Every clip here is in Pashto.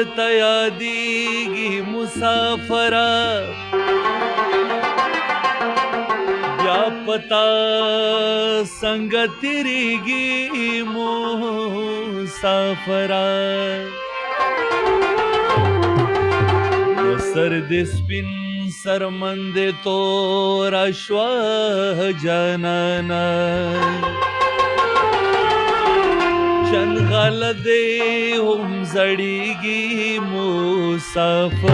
درته یادېږي مسافره بیا پتا څنګه تېرېږي مسافره نو سر دې سپین سرمند توره شوه جانانه چنغال دې هم زړېږي مسافر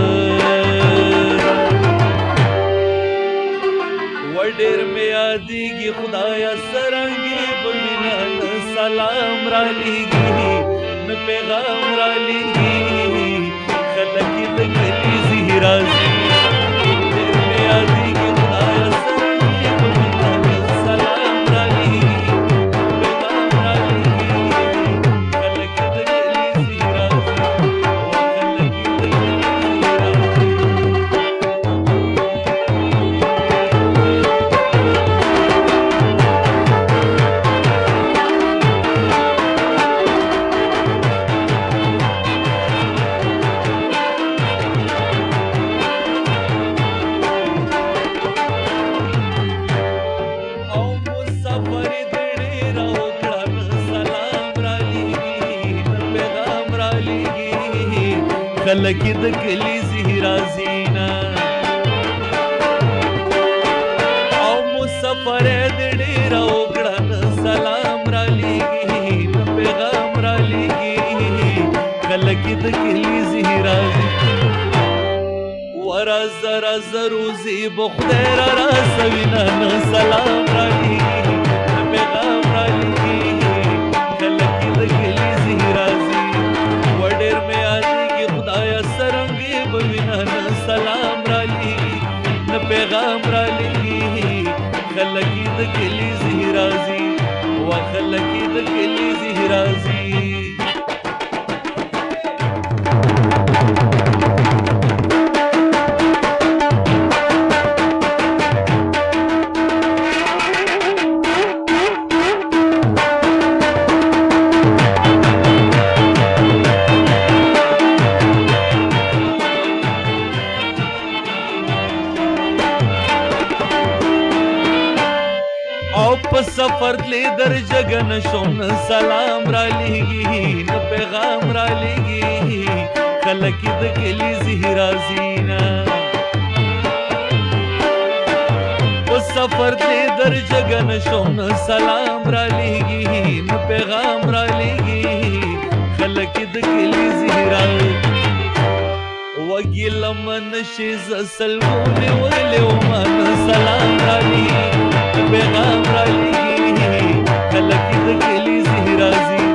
و ډېر مې یادېږي خدایه څرنګې به مینه نه سلام رالیږي نه پیغام رالیږي خلک یې د کلیزې راځي ډېر مې یادېږي خدایه څرنګې به مینه نه سلام رالیږي پیغام رالیږي خلک یې د کلیزې راځي خلک یې د کلیزې راځي خلک یې د کلیزې راځي نه او مسافر یې د ډېره وکړه نه سلام رالیږي نه پیغام رالیږي خلک یې د کلیزې راځي ورځه راځه روزي به خدای را رسوي نه سلام رالیږي نه پیغام رالیږي خلک یې د کلیزې راځي و ډېر مې یادېږي خدایه څرنګې به وینه نه سلام رالیږي نه پیغام رالیږي خلک یې د کلیزې راځي و خلک یې د کلیزې راځي او په سفر تلې در جګه نه شوم نه سلام رالیږي نه پیغام رالیږي خلک یې د کلیزې راځي نه په سفر تلې در جګه نه شوم نه سلام رالیږي نه پیغام رالیږي خلک یې د کلیزې راځي وګیله منشي زه سلګو مې ویلې ومه نه سلام رالیږي پیغام رالیږي خلک یې د کلیزې راځي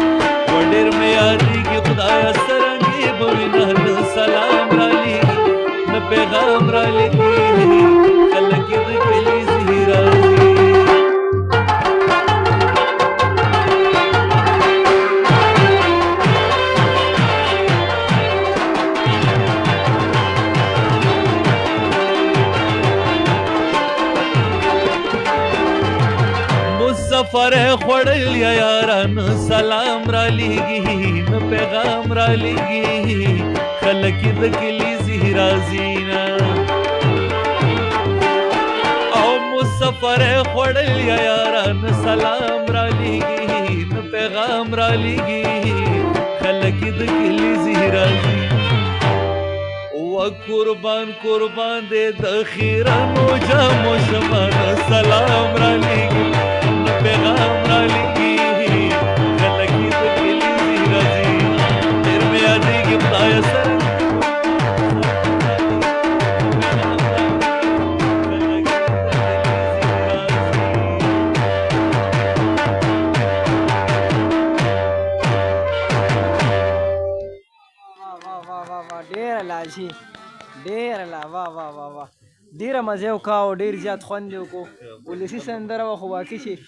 و ډېر مې یادېږي خدایه څرنګې به وینه نه سلام رالیږي نه پیغام رالیږي خلک یې د کلیزې راځي سفر خوړل یا یاران سلام رالیږي نه پیغام رالیږي خلک یې د کلیزې راځي نه او مسافر خوړل یا یاران سلام رالیږي نه پیغام رالیږي خلک یې د کلیزې راځي و قربان قربان دې د خیرانو جامو شمه سلام رالیږي پیغام رالیږي خلک یې د کلیزې راځي ډېر مې یادېږي خدایه څرنګې ډېره لا شي ډېره لا واه واه واه واه ډېره مزه وکړه او ډېر زیات خوند یې وکړو ولسي سندره وه خو واقع چې